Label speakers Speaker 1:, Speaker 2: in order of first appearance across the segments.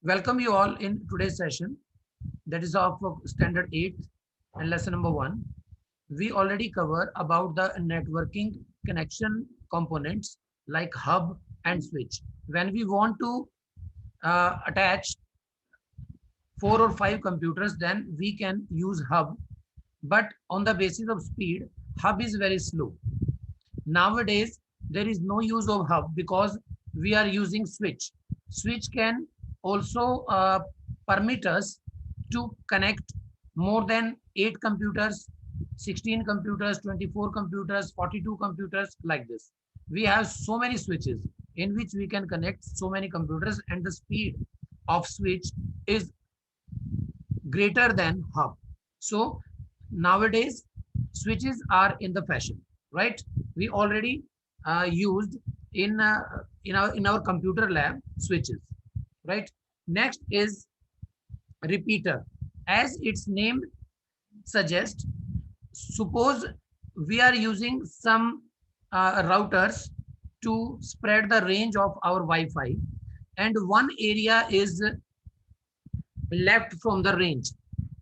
Speaker 1: Welcome you all in today's session, that is of standard 8 and lesson number 1. We already cover about the networking connection components like hub and switch. When we want to attach 4 or 5 computers, then we can use hub, but on the basis of speed, hub is very slow. Nowadays, there is no use of hub because we are using switch. Switch can also permit us to connect more than 8 computers, 16 computers, 24 computers, 42 computers, like this. We have so many switches in which we can connect so many computers, and the speed of switch is greater than hub. So nowadays switches are in the fashion, right? We already used in our computer lab switches, right? Next is repeater. As its name suggests, suppose we are using some routers to spread the range of our Wi-Fi, and one area is left from the range,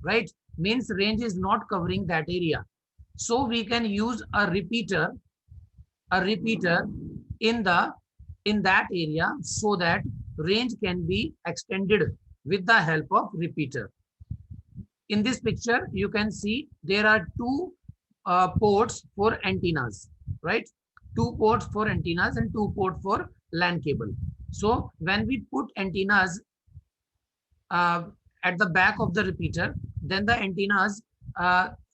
Speaker 1: right? Means range is not covering that area. So we can use a repeater in that area so that range can be extended with the help of repeater. In this picture, you can see there are two ports for antennas, right? Two ports for antennas and two ports for LAN cable. So when we put antennas uh, at the back of the repeater, then the antennas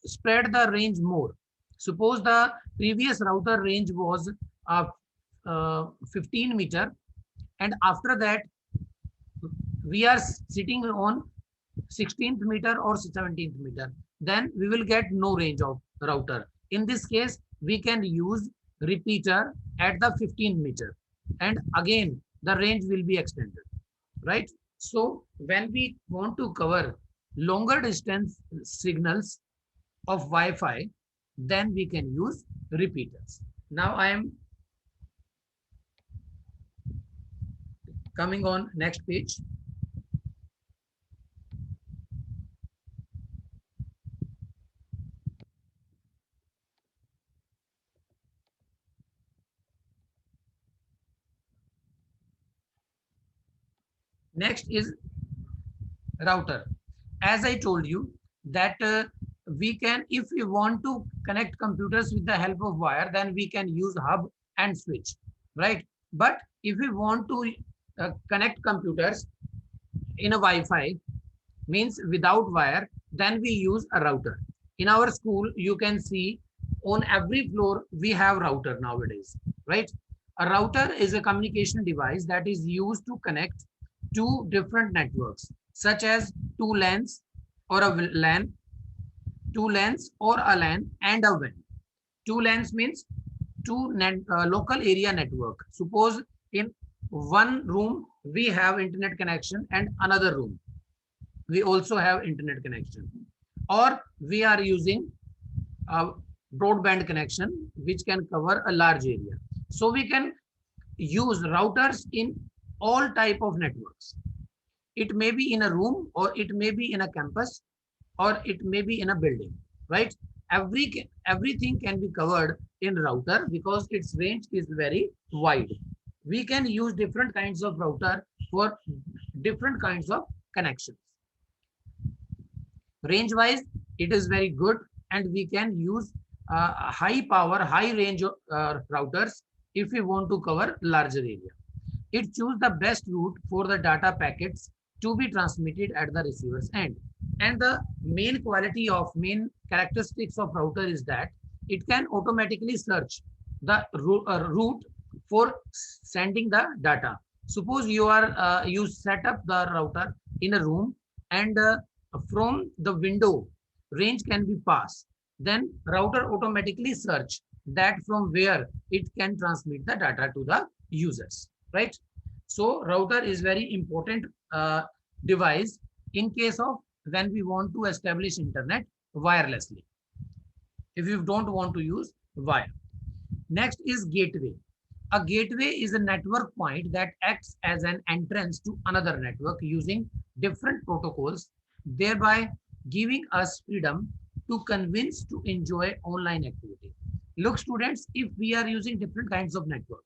Speaker 1: spread the range more. Suppose the previous router range was 15 meter, and after that we are sitting on 16th meter or 17th meter, then we will get no range of router. In this case, we can use repeater at the 15 meter, and again the range will be extended, right? So when we want to cover longer distance signals of Wi-Fi, then we can use repeaters. Now I am coming on next page. Next is router. As I told you that we can, if we want to connect computers with the help of wire, then we can use hub and switch, right? But if we want to connect computers in a Wi-Fi, means without wire, then we use a router. In our school, you can see on every floor we have router nowadays, right? A router is a communication device that is used to connect two different networks, such as two LANs or a LAN, two LANs or a LAN and a WAN. Two LANs means local area network. Suppose in one room we have internet connection, and another room we also have internet connection, or we are using a broadband connection which can cover a large area. So we can use routers in all type of networks. It may be in a room, or it may be in a campus, or it may be in a building, right? Everything can be covered in router because its range is very wide. We can use different kinds of router for different kinds of connections. Range wise, it is very good, and we can use high power, high range routers if we want to cover larger area. It chooses the best route for the data packets to be transmitted at the receiver's end. And the main characteristics of router is that it can automatically search the route for sending the data. Suppose you set up the router in a room, and from the window range can be passed. Then router automatically search that from where it can transmit the data to the users, right? So router is very important device in case of when we want to establish internet wirelessly, if you don't want to use wire. Next is gateway. A gateway is a network point that acts as an entrance to another network using different protocols, thereby giving us freedom to convince to enjoy online activity. Look, students, if we are using different kinds of network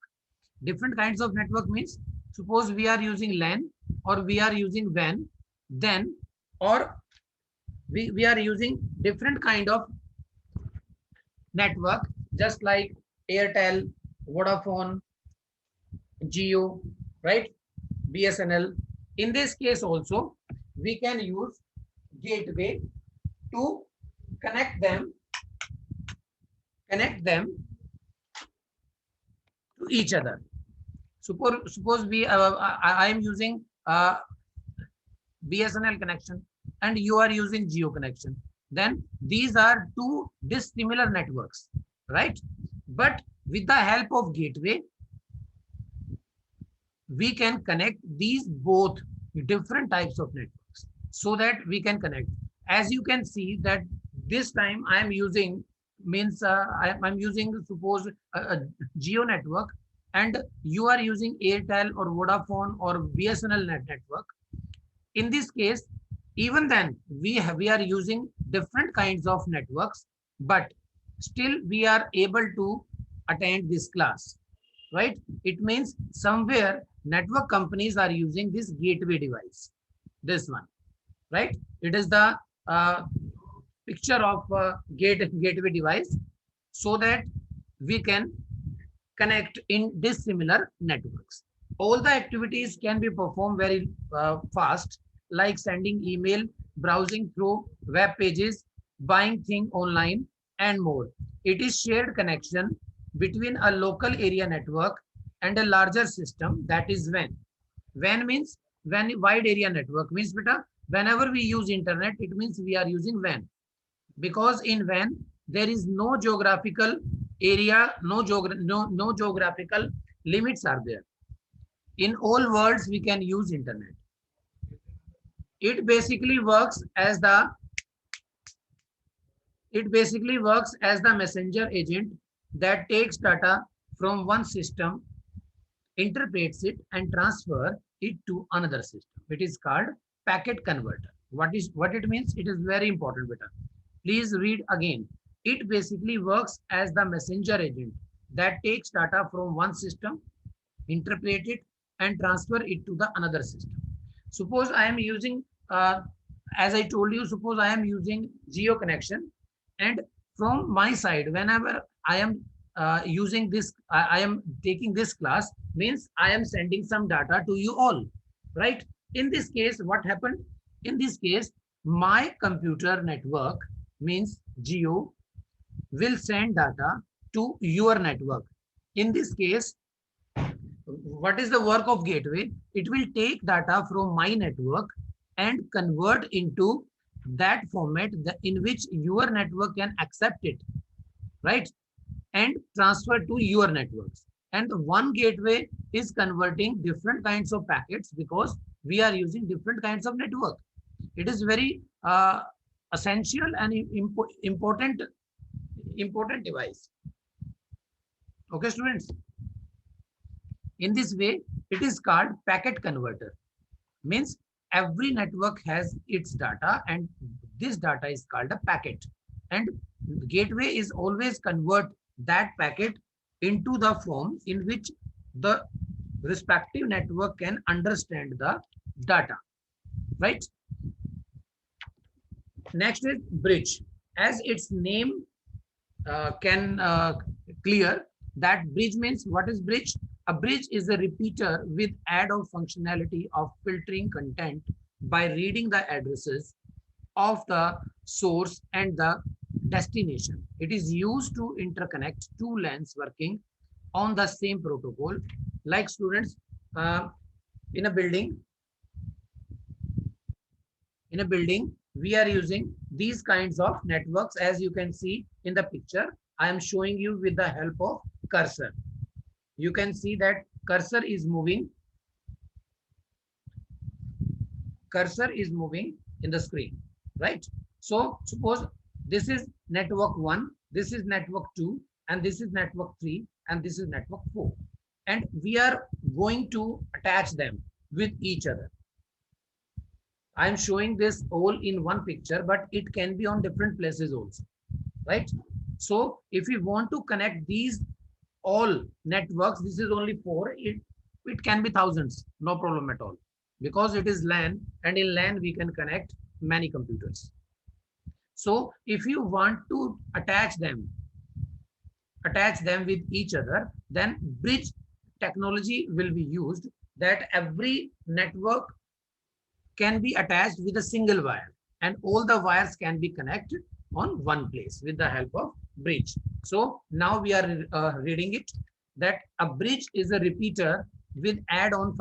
Speaker 1: means suppose we are using LAN or we are using WAN, then or we are using different kind of network just like Airtel, Vodafone, Geo, right? BSNL. In this case also, we can use gateway to connect them, connect them to each other. Suppose I am using BSNL connection and you are using Geo connection. Then these are two dissimilar networks, right? But with the help of gateway, we can connect these both different types of networks so that we can connect. As you can see that this time I am using means I'm using suppose a Geo network and you are using Airtel or Vodafone or BSNL network. In this case, even then we are using different kinds of networks, but still we are able to attend this class, right? It means somewhere network companies are using this gateway device, this one, right? It is the uh, picture of gateway device so that we can connect in dissimilar networks. All the activities can be performed very fast, like sending email, browsing through web pages, buying things online, and more. It is shared connection between a local area network and a larger system, that is WAN. WAN means wide area network means beta, whenever we use internet, it means we are using WAN, because in WAN there is no geographical area, no geographical limits are there. In all worlds we can use internet. It basically works as the messenger agent that takes data from one system, interprets it and transfer it to another system. It is called packet converter. What it means? It is very important, beta. Please read again. It basically works as the messenger agent that takes data from one system, interpret it and transfer it to the another system. Suppose I am using, as I told you, suppose I am using Geo connection, and from my side, whenever I am using this, I am taking this class, means I am sending some data to you all, right? In this case, what happened? In this case, my computer network means Geo will send data to your network. In this case, what is the work of gateway? It will take data from my network and convert into that format in which your network can accept it, right? And transfer to your networks. And one gateway is converting different kinds of packets because we are using different kinds of network. It is very essential and important device. Okay, students. In this way, it is called packet converter. Means every network has its data and this data is called a packet. And gateway is always convert that packet into the form in which the respective network can understand the data, right? Next is bridge. As its name can clear that bridge means, what is bridge? A bridge is a repeater with add-on functionality of filtering content by reading the addresses of the source and the destination. It is used to interconnect two LANs working on the same protocol. Like students, uh, in a building, we are using these kinds of networks. As you can see in the picture, I am showing you with the help of cursor. You can see that cursor is moving in the screen, right? So suppose this is network 1, this is network 2, and this is network 3, and this is network 4. and we are going to attach them with each other. I am showing this all in one picture, but it can be on different places also, right? So if we want to connect these all networks, this is only four, it can be thousands, no problem at all, because it is LAN, and in LAN we can connect many computers. So if you want to attach them with each other, then bridge technology will be used, that every network can be attached with a single wire, and all the wires can be connected on one place with the help of bridge. So now we are reading it, that a bridge is a repeater with add-on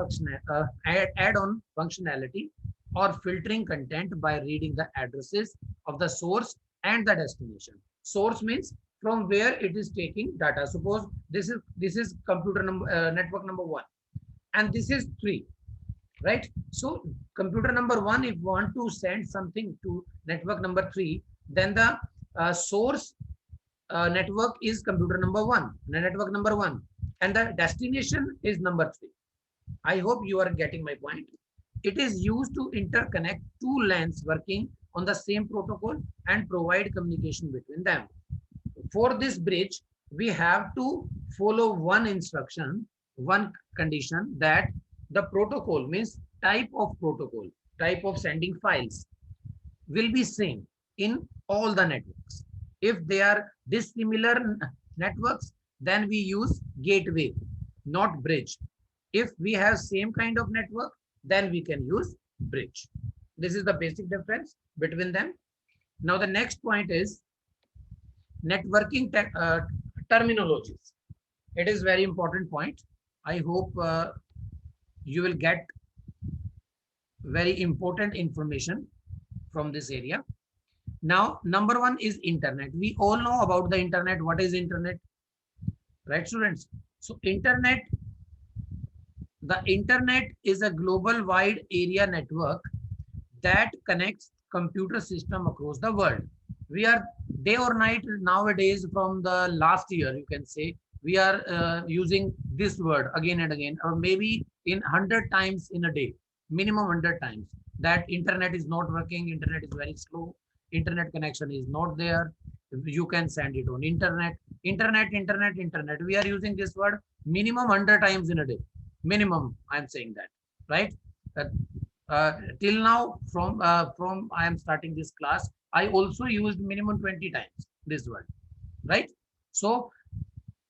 Speaker 1: functionality or filtering content by reading the addresses of the source and the destination. Source means from where it is taking data. Suppose this is computer number network number 1, and this is 3, right? So computer number 1, if want to send something to network number 3, then the source network is computer number 1, network number 1, and the destination is number 3. I hope you are getting my point. It is used to interconnect two LANs working on the same protocol and provide communication between them. For this bridge, we have to follow one instruction, one condition, that the protocol means type of protocol, type of sending files will be same in all the networks. If they are dissimilar networks, then we use gateway, not bridge. If we have same kind of network, then we can use bridge. This is the basic difference between them. Now the next point is networking terminologies. It is very important point. I hope you will get very important information from this area. Now, number 1 is internet. We all know about the internet. What is internet? Right, students? So internet, the internet is a global wide area network that connects computer system across the world. We are day or night nowadays, from the last year, you can say, we are using this word again and again, or maybe in 100 times in a day, minimum 100 times, that internet is not working, internet is very slow, internet connection is not there, you can send it on internet. We are using this word minimum 100 times in a day, minimum, I'm saying that, right? Till now, from I am starting this class, I also used minimum 20 times this word, right? So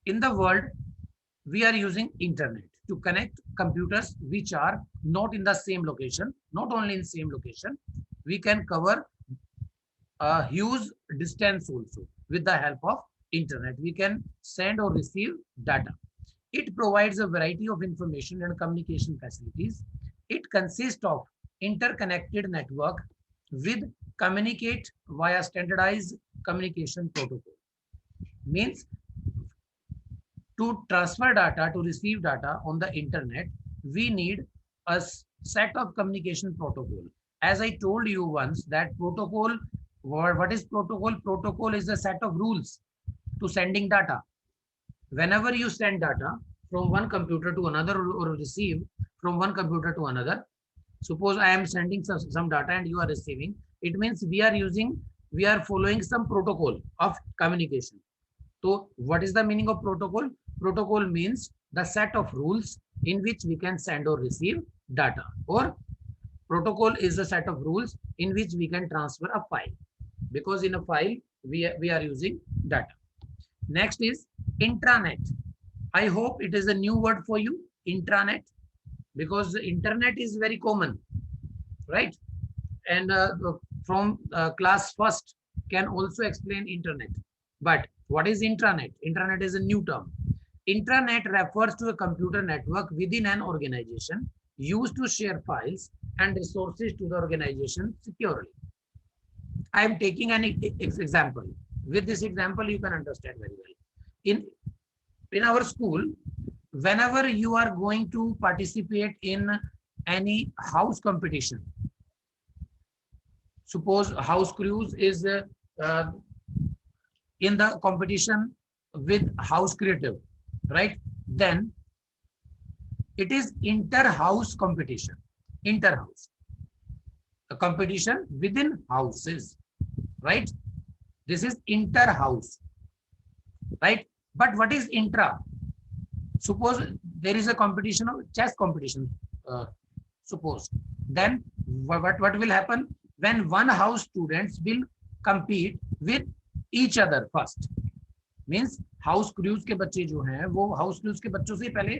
Speaker 1: in the world, we are using internet to connect computers which are not in the same location. Not only in same location, we can cover a huge distance also. With the help of internet, we can send or receive data. It provides a variety of information and communication facilities. It consists of interconnected network with communicate via standardized communication protocol. Means to transfer data, to receive data on the internet, we need a set of communication protocol. As I told you once, that protocol, what is protocol? Protocol is a set of rules to sending data. Whenever you send data from one computer to another, or receive from one computer to another, suppose I am sending some data and you are receiving, it means we are following some protocol of communication. So what is the meaning of protocol? Protocol means the set of rules in which we can send or receive data, or protocol is a set of rules in which we can transfer a file, because in a file we are using data. Next is intranet. I hope it is a new word for you, intranet, because the internet is very common, right? And from class first can also explain internet. But what is intranet? Intranet is a new term. Intranet refers to a computer network within an organization used to share files and resources to the organization securely. I am taking an example. With this example, you can understand very well. In our school, whenever you are going to participate in any house competition, suppose house crews is in the competition with house creative, right? Then It is inter-house competition. Inter-house. A competition within houses, right? This is inter-house, right? But what is intra? Suppose there is a competition of chess competition, suppose. Then what will happen? When one house students will compete with each other first. Means house cruise के बच्चे जो हैं वो house cruise के बच्चों से पहले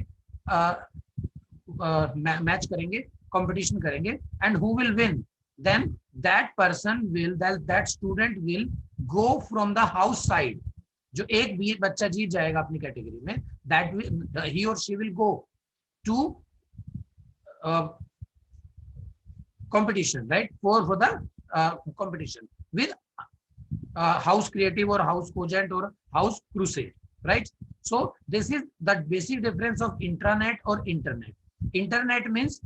Speaker 1: match करेंगे, कंपटीशन करेंगे, and who will win, then that person will, that student will go from the house side. जो एक भी बच्चा जीत जाएगा अपनी कैटेगरी में, दैट ही और she will go to competition, right? For the competition with house creative or house cogent or house crusade, right? So this is the basic difference of intranet or internet. Internet means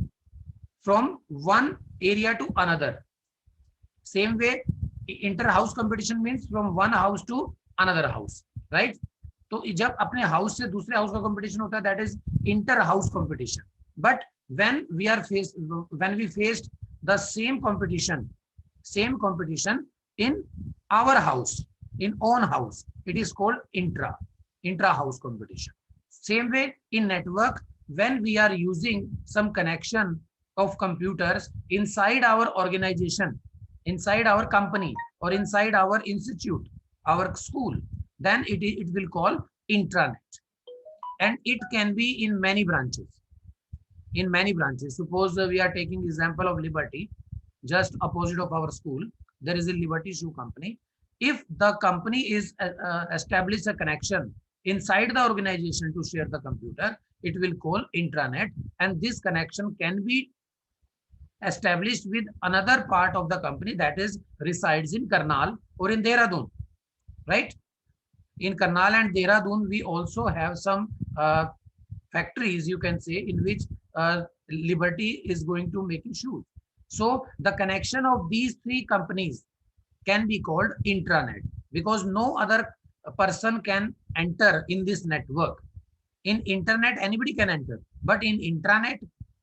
Speaker 1: from one area to another. Same way inter house competition means from one house to another house, right? तो जब अपने house से दूसरे house का competition होता है, that is inter house competition. But when we faced the same competition in our house, in own house, it is called intra house competition. Same way in network, when we are using some connection of computers inside our organization, inside our company, or inside our institute, our school, then it will call intranet. And it can be in many branches. Suppose we are taking example of Liberty, just opposite of our school, there is a Liberty Shoe Company. If the company is establish a connection inside the organization to share the computer, it will call intranet, and this connection can be established with another part of the company that is resides in Karnal or in Dehradun, right? In Karnal and Dehradun, we also have some factories, you can say, in which Liberty is going to make shoes. So the connection of these three companies can be called intranet, because no other person can enter in this network. In internet, anybody can enter, but in intranet,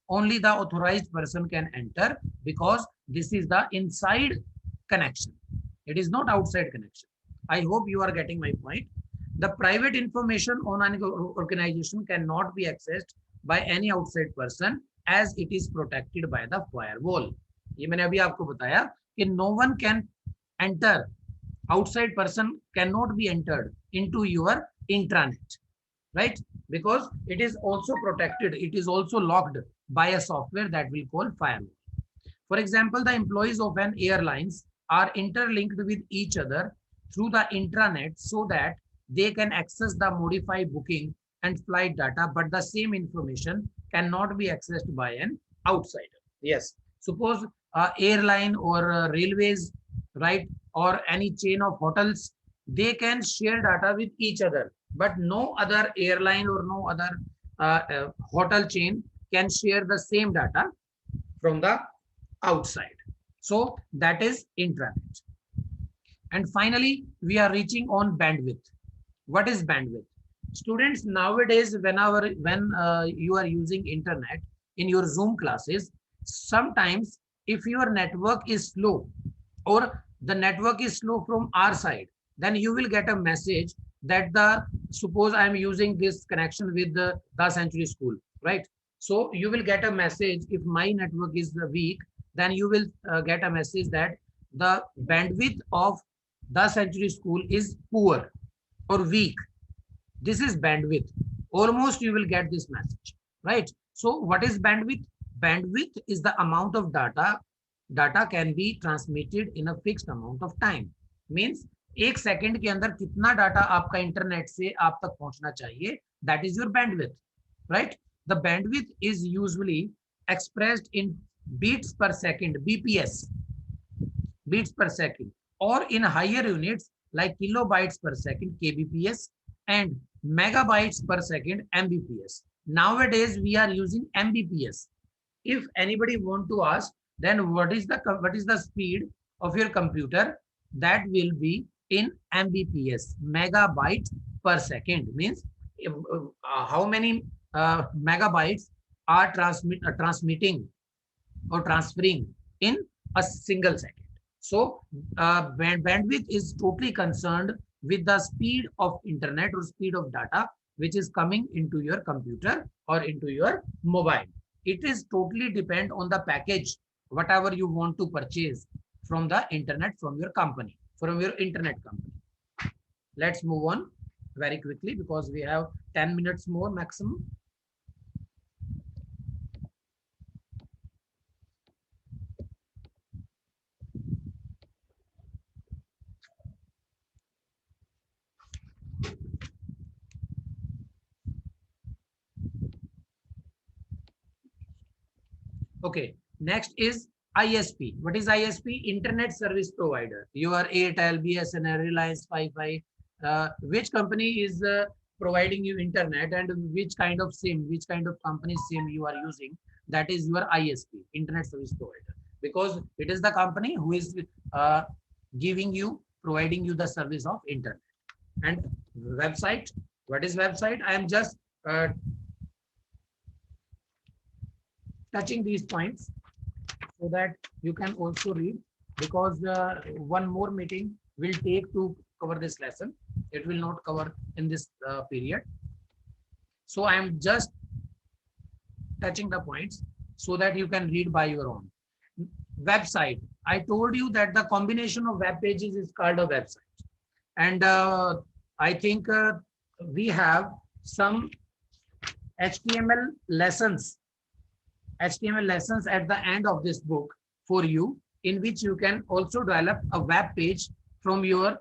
Speaker 1: only the authorized person can enter, because this is the inside connection. It is not outside connection. I hope you are getting my point. The private information on an organization cannot be accessed by any outside person, as it is protected by the firewall. ये मैंने अभी आपको बताया कि no one can enter, outside person cannot be entered into your intranet, right? Because it is also protected, it is also locked by a software that we call firewall. For example, the employees of an airlines are interlinked with each other through the intranet so that they can access the modified booking and flight data, but the same information cannot be accessed by an outsider. Yes, suppose airline or railways, right, or any chain of hotels, they can share data with each other, but no other airline or no other hotel chain can share the same data from the outside. So that is intranet. And finally, we are reaching on bandwidth. What is bandwidth? Students, nowadays, when you are using internet in your Zoom classes, sometimes if your network is slow, or the network is slow from our side, then you will get a message that suppose I am using this connection with the Century School, right? So you will get a message, if my network is weak, then you will get a message that the bandwidth of the Century School is poor or weak. This is bandwidth. Almost you will get this message, right? So what is bandwidth? Bandwidth is the amount of data. Data can be transmitted in a fixed amount of time. Means एक second के अंदर कितना data आपका internet से आप तक पहुंचना चाहिए, that is your bandwidth, right? The bandwidth is usually expressed in beats per second, BPS, beats per second, or in higher units like kilobytes per second, KBPS, and megabytes per second, MBPS. Nowadays we are using MBPS. If anybody want to ask, then what is the speed of your computer, that will be in MBPS, megabytes per second. Means how many megabytes are transmitting or transferring in a single second. So bandwidth is totally concerned with the speed of internet or speed of data which is coming into your computer or into your mobile. It is totally depend on the package, whatever you want to purchase from the internet, from your company, from your internet company. Let's move on very quickly because we have 10 minutes more maximum. Okay, next is ISP. What is ISP? Internet Service Provider. You are Airtel, BSNL, Reliance, Wi-Fi. Which company is providing you internet and which kind of SIM, which kind of company SIM you are using? That is your ISP, Internet Service Provider, because it is the company who is giving you, providing you the service of internet. And website. What is website? I am just touching these points so that you can also read, because one more meeting will take to cover this lesson. It will not cover in this period. So I am just touching the points so that you can read by your own. Website. I told you that the combination of web pages is called a website. And I think we have some HTML lessons at the end of this book for you, in which you can also develop a web page from your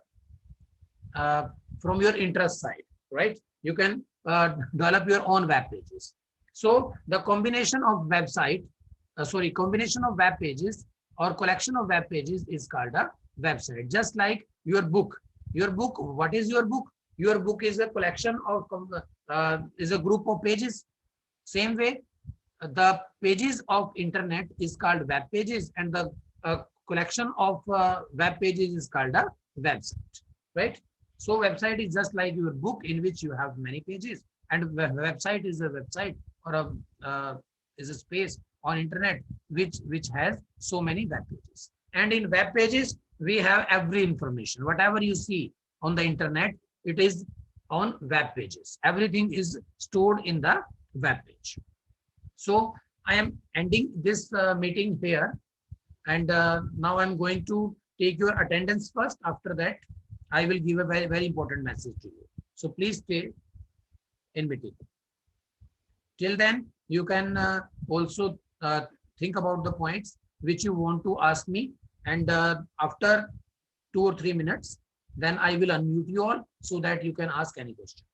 Speaker 1: interest side, right? You can develop your own web pages. So the combination of combination of web pages or collection of web pages is called a website. Just like your book. What is your book? Your book is a collection of is a group of pages. Same way, the pages of internet is called web pages, and the collection of web pages is called a website, right? So website is just like your book, in which you have many pages, and website is a website, or is a space on internet which has so many web pages. And in web pages we have every information. Whatever you see on the internet, it is on web pages. Everything is stored in the web page. So I am ending this meeting here, and now I'm going to take your attendance first. After that, I will give a very, very important message to you. So please stay in meeting. Till then, you can also think about the points which you want to ask me, and after 2 or 3 minutes, then I will unmute you all so that you can ask any question.